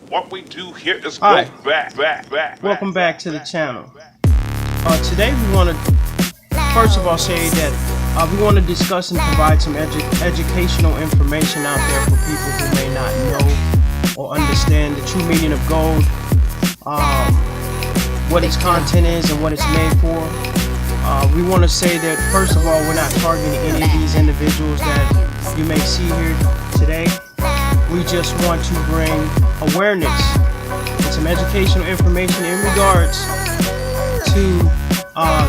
What we do here is Hi, go back. welcome back to the channel. Today we want to first of all say that we want to discuss and provide some educational information out there for people who may not know or understand the true meaning of gold, what its content is and what it's made for. We want to say that first of all, we're not targeting any of these individuals that you may see here today. We just want to bring awareness and some educational information in regards to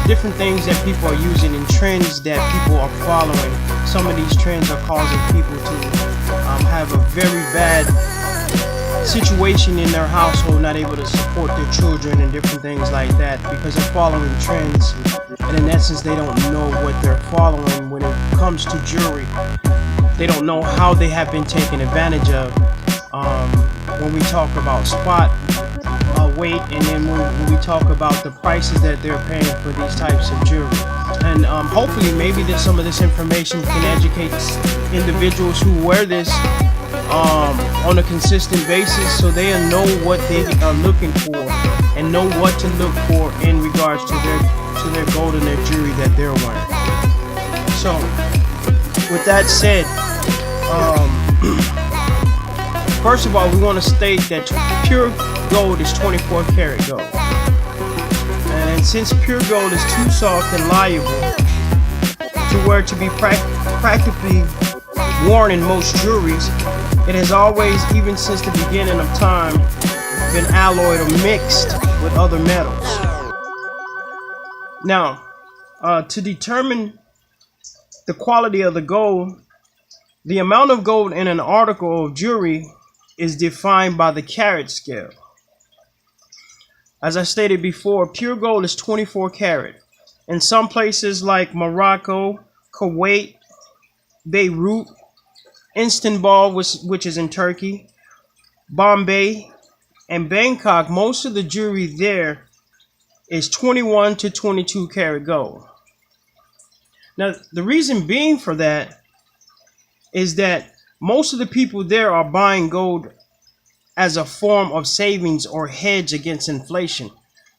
different things that people are using and trends that people are following. Some of these trends are causing people to have a very bad situation in their household, not able to support their children and different things like that because they're following trends, and in essence they don't know what they're following when it comes to jewelry. They don't know how they have been taken advantage of when we talk about spot weight, and then when we talk about the prices that they're paying for these types of jewelry. And hopefully maybe that some of this information can educate individuals who wear this on a consistent basis, so they know what they are looking for and know what to look for in regards to their gold and their jewelry that they're wearing. So with that said, first of all, we want to state that pure gold is 24 karat gold. And since pure gold is too soft and liable to where to be practically worn in most jewelries, it has always, even since the beginning of time, been alloyed or mixed with other metals. Now, to determine the quality of the gold, the amount of gold in an article of jewelry is defined by the carat scale. As I stated before, pure gold is 24 karat. In some places like Morocco, Kuwait, Beirut, Istanbul, which is in Turkey, Bombay, and Bangkok, most of the jewelry there is 21 to 22 karat gold. Now, the reason being for that is that most of the people there are buying gold as a form of savings or hedge against inflation.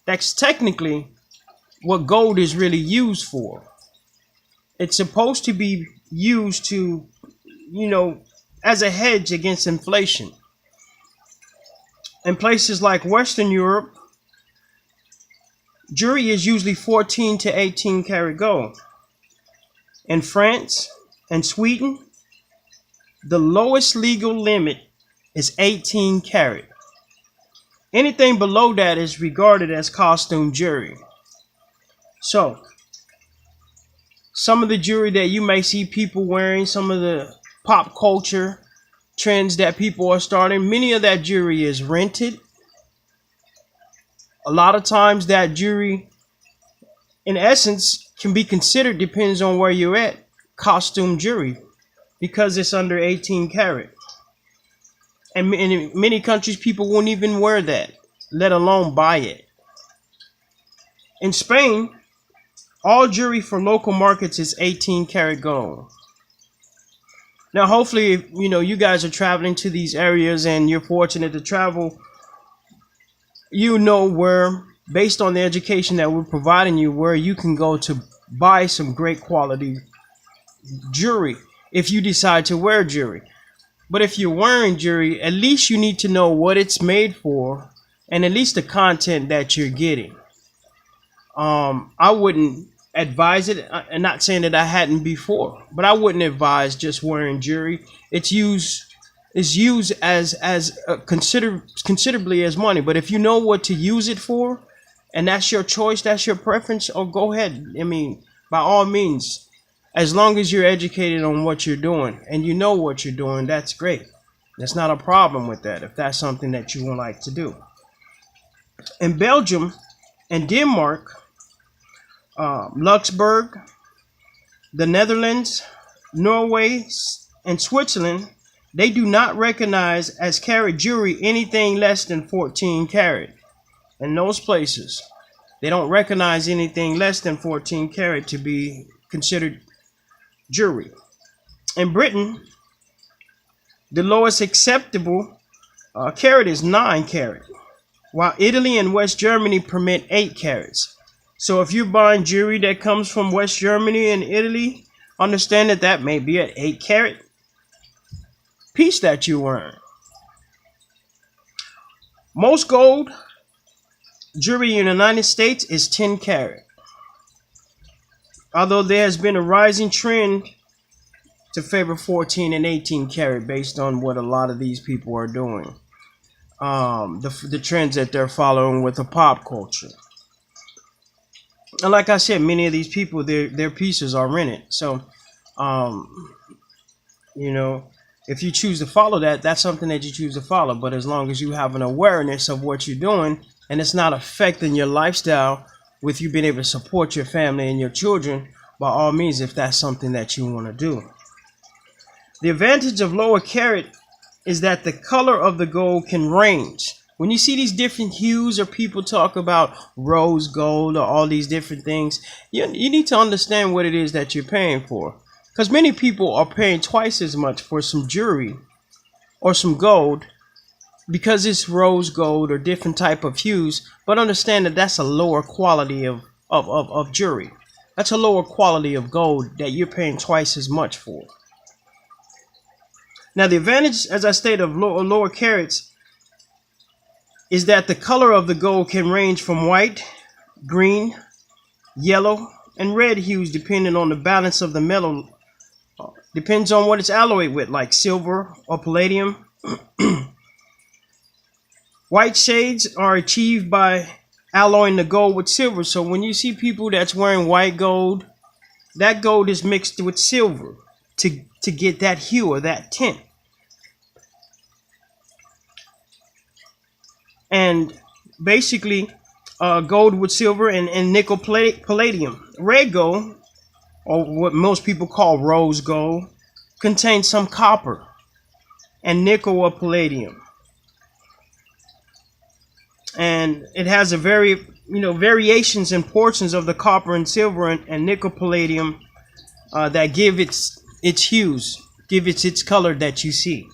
That's technically what gold is really used for. It's supposed to be used to, as a hedge against inflation. In places like Western Europe, jewelry is usually 14 to 18 karat gold. In France and Sweden, the lowest legal limit is 18 karat. Anything below that is regarded as costume jewelry. So, some of the jewelry that you may see people wearing, some of the pop culture trends that people are starting, many of that jewelry is rented. A lot of times that jewelry, in essence, can be considered, depends on where you're at, costume jewelry, because it's under 18 karat. And in many countries, people won't even wear that, let alone buy it. In Spain, all jewelry for local markets is 18 karat gold. Now, hopefully, if, you guys are traveling to these areas and you're fortunate to travel, where, based on the education that we're providing you, where you can go to buy some great quality jewelry if you decide to wear jewelry. But if you're wearing jewelry, at least you need to know what it's made for and at least the content that you're getting. I wouldn't advise it, and not saying that I hadn't before, but I wouldn't advise just wearing jewelry. It's used as considerably as money. But if you know what to use it for, and that's your choice, that's your preference, go ahead. By all means. As long as you're educated on what you're doing and you know what you're doing, that's great. There's not a problem with that if that's something that you would like to do. In Belgium and Denmark, Luxembourg, the Netherlands, Norway, and Switzerland, they do not recognize as carat jewelry anything less than 14 karat. In those places, they don't recognize anything less than 14 karat to be considered jewelry. In Britain, the lowest acceptable Carat is 9 carat, while Italy and West Germany permit 8 carats. So if you're buying jewelry that comes from West Germany and Italy, understand that that may be an 8 carat piece that you're wearing. Most gold jewelry in the United States is 10 carat. Although there has been a rising trend to favor 14 and 18 karat based on what a lot of these people are doing. The trends that they're following with the pop culture. And like I said, many of these people, their pieces are rented. So, you know, if you choose to follow that, that's something that you choose to follow. But as long as you have an awareness of what you're doing and it's not affecting your lifestyle with you being able to support your family and your children, by all means, if that's something that you want to do. The advantage of lower carat is that the color of the gold can range. When you see these different hues or people talk about rose gold or all these different things, you need to understand what it is that you're paying for. Because many people are paying twice as much for some jewelry or some gold because it's rose gold or different type of hues. But understand that that's a lower quality of jewelry. That's a lower quality of gold that you're paying twice as much for. Now the advantage, as I stated, of lower carats is that the color of the gold can range from white, green, yellow, and red hues depending on the balance of the metal. Depends on what it's alloyed with, like silver or palladium. White shades are achieved by alloying the gold with silver. So when you see people that's wearing white gold, that gold is mixed with silver to get that hue or that tint. And basically gold with silver and nickel palladium. Red gold, or what most people call rose gold, contains some copper and nickel or palladium. And it has a variations in portions of the copper and silver and nickel palladium that give its hues, give its color that you see.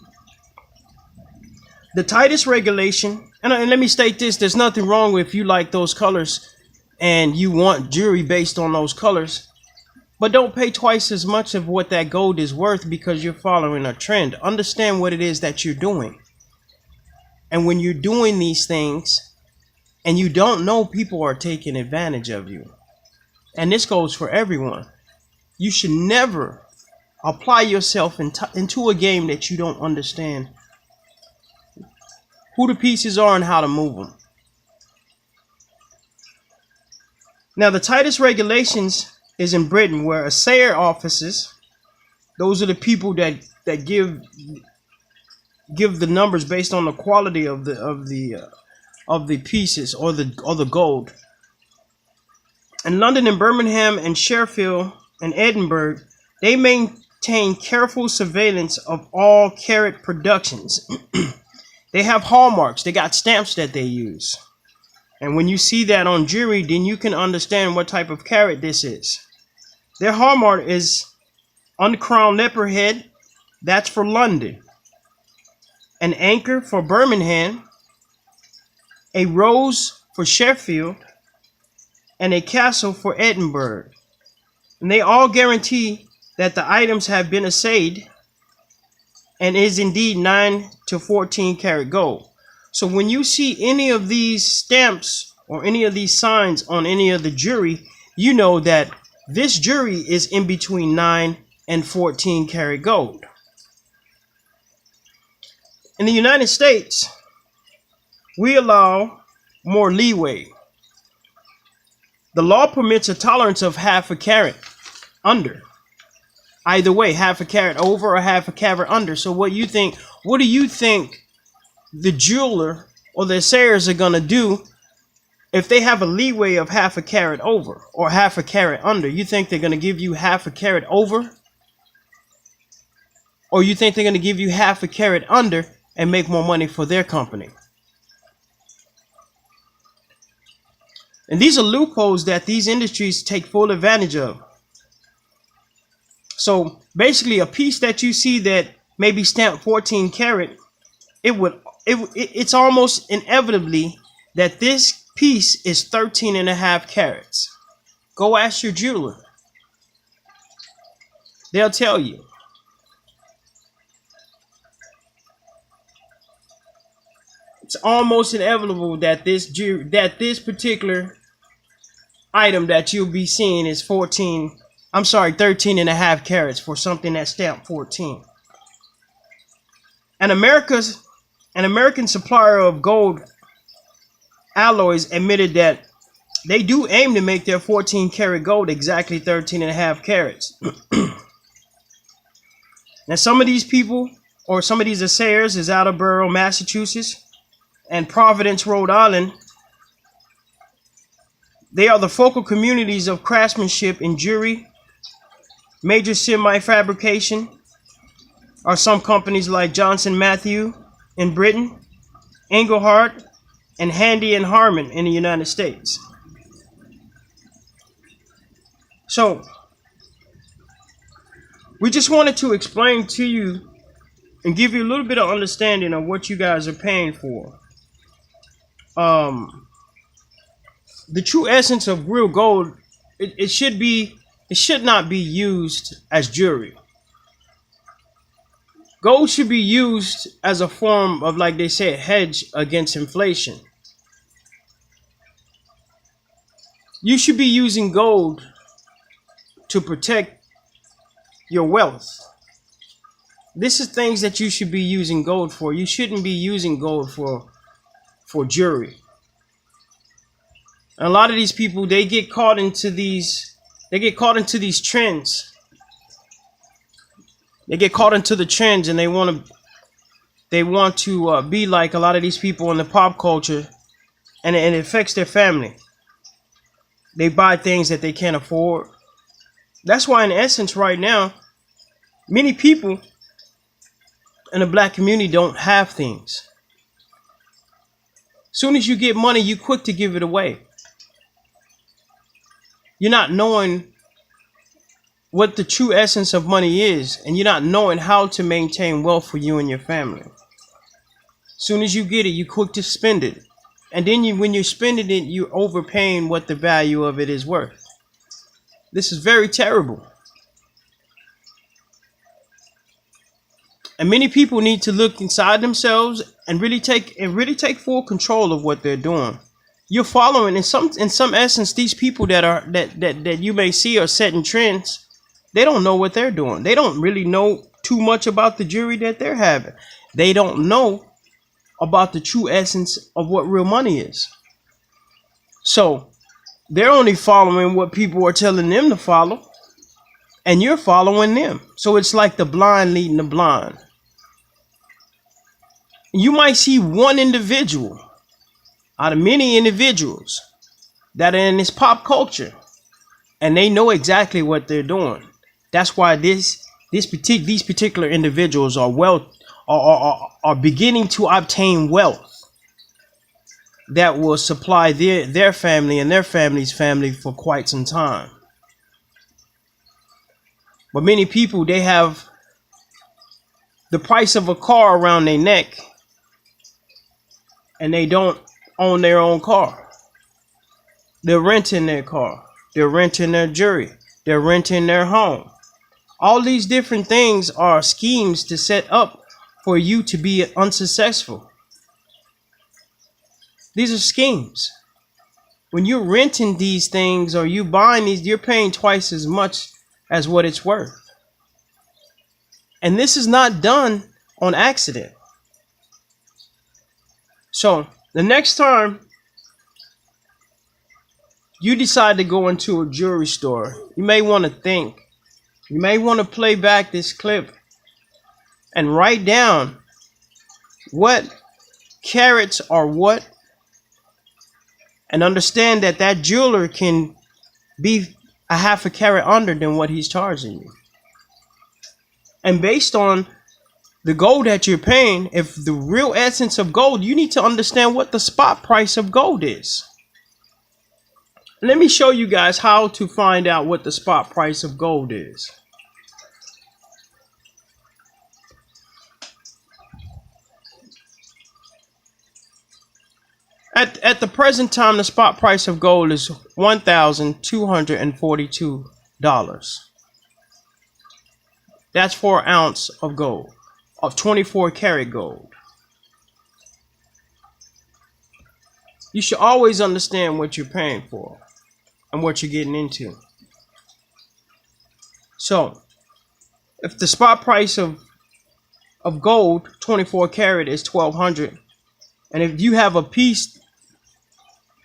The tightest regulation, and let me state this, there's nothing wrong with if you like those colors and you want jewelry based on those colors, but don't pay twice as much of what that gold is worth because you're following a trend. Understand what it is that you're doing. And when you're doing these things and you don't know, people are taking advantage of you. And this goes for everyone. You should never apply yourself into a game that you don't understand who the pieces are and how to move them. Now the tightest regulations is in Britain, where assayer offices, those are the people that give the numbers based on the quality of the pieces or the gold. In London and Birmingham and Sheffield and Edinburgh, they maintain careful surveillance of all carat productions. They have hallmarks, they got stamps that they use. And when you see that on jewelry, then you can understand what type of carat this is. Their hallmark is uncrowned leopard head, that's for London. An anchor for Birmingham, a rose for Sheffield, and a castle for Edinburgh. And they all guarantee that the items have been assayed and is indeed 9 to 14 karat gold. So when you see any of these stamps or any of these signs on any of the jewelry, you know that this jewelry is in between 9 and 14 karat gold. In the United States, we allow more leeway. The law permits a tolerance of half a carat under. Either way, half a carat over or half a carat under. So what do you think the jeweler or the assayers are going to do if they have a leeway of half a carat over or half a carat under? You think they're going to give you half a carat over? Or you think they're going to give you half a carat under and make more money for their company? And these are loopholes that these industries take full advantage of. So basically, a piece that you see that may be stamped 14 karat, it would it's almost inevitably that this piece is 13.5 carats. Go ask your jeweler. They'll tell you. It's almost inevitable that this particular item that you'll be seeing is 13.5 carats for something that's stamped 14. And an American supplier of gold alloys admitted that they do aim to make their 14 karat gold exactly 13.5 carats. Now some of these people, or some of these assayers, is Attleboro, Massachusetts, and Providence, Rhode Island. They are the focal communities of craftsmanship in jewelry. Major semi-fabrication are some companies like Johnson Matthey in Britain, Engelhardt, and Handy and Harmon in the United States. So, we just wanted to explain to you and give you a little bit of understanding of what you guys are paying for. The true essence of real gold, it should not be used as jewelry. Gold should be used as a form of, like they say, a hedge against inflation. You should be using gold to protect your wealth. This is things that you should be using gold for. You shouldn't be using gold for jewelry. And a lot of these people, they get caught into these trends. They get caught into the trends, and they want to be like a lot of these people in the pop culture, and it affects their family. They buy things that they can't afford. That's why, in essence, right now, many people in the black community don't have things. Soon as you get money, you're quick to give it away. You're not knowing what the true essence of money is, and you're not knowing how to maintain wealth for you and your family. Soon as you get it, you're quick to spend it. And then when you're spending it, you're overpaying what the value of it is worth. This is very terrible. And many people need to look inside themselves and really take full control of what they're doing. You're following in some essence, these people that you may see are setting trends. They don't know what they're doing. They don't really know too much about the jewelry that they're having. They don't know about the true essence of what real money is. So they're only following what people are telling them to follow, and you're following them. So it's like the blind leading the blind. You might see one individual out of many individuals that are in this pop culture, and they know exactly what they're doing. That's why these particular individuals are beginning to obtain wealth that will supply their family and their family's family for quite some time. But many people, they have the price of a car around their neck, and they don't own their own car. They're renting their car. They're renting their jewelry. They're renting their home. All these different things are schemes to set up for you to be unsuccessful. These are schemes. When you're renting these things or you buying these, you're paying twice as much as what it's worth. And this is not done on accident. So the next time you decide to go into a jewelry store, you may want to think. You may want to play back this clip and write down what carats are what, and understand that jeweler can be a half a carat under than what he's charging you. And based on the gold that you're paying, if the real essence of gold, you need to understand what the spot price of gold is. Let me show you guys how to find out what the spot price of gold is. At the present time, the spot price of gold is $1,242. That's for an ounce of gold, of 24 karat gold. You should always understand what you're paying for and what you're getting into. So, if the spot price of gold 24 karat is $1,200, and if you have a piece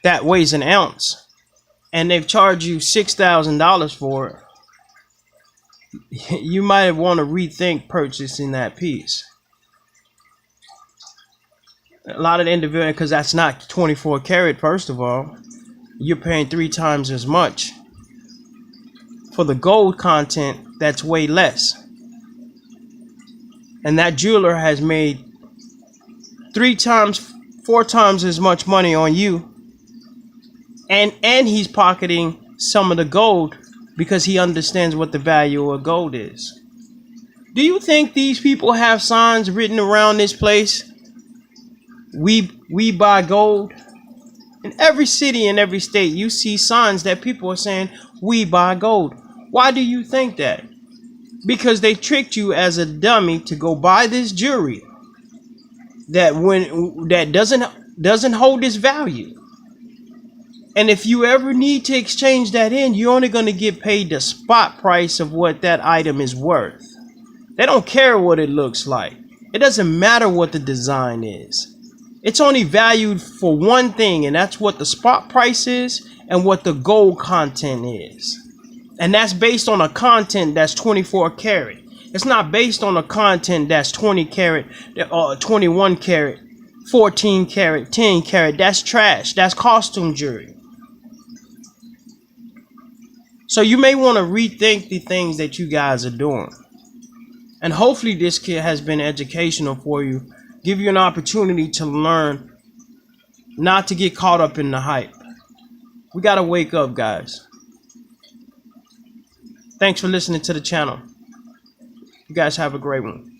that weighs an ounce and they've charged you $6,000 for it, you might want to rethink purchasing that piece. A lot of the individuals, because that's not 24 karat, first of all, you're paying 3 times as much for the gold content that's way less. And that jeweler has made 3 times, 4 times as much money on you, and he's pocketing some of the gold because he understands what the value of gold is. Do you think these people have signs written around this place? We buy gold. In every city, in every state, you see signs that people are saying, we buy gold. Why do you think that? Because they tricked you as a dummy to go buy this jewelry that doesn't hold its value. And if you ever need to exchange that in, you're only going to get paid the spot price of what that item is worth. They don't care what it looks like. It doesn't matter what the design is. It's only valued for one thing, and that's what the spot price is and what the gold content is. And that's based on a content that's 24 karat. It's not based on a content that's 20 karat, 21 karat, 14 karat, 10 karat. That's trash. That's costume jewelry. So you may want to rethink the things that you guys are doing. And hopefully this kit has been educational for you. Give you an opportunity to learn not to get caught up in the hype. We got to wake up, guys. Thanks for listening to the channel. You guys have a great one.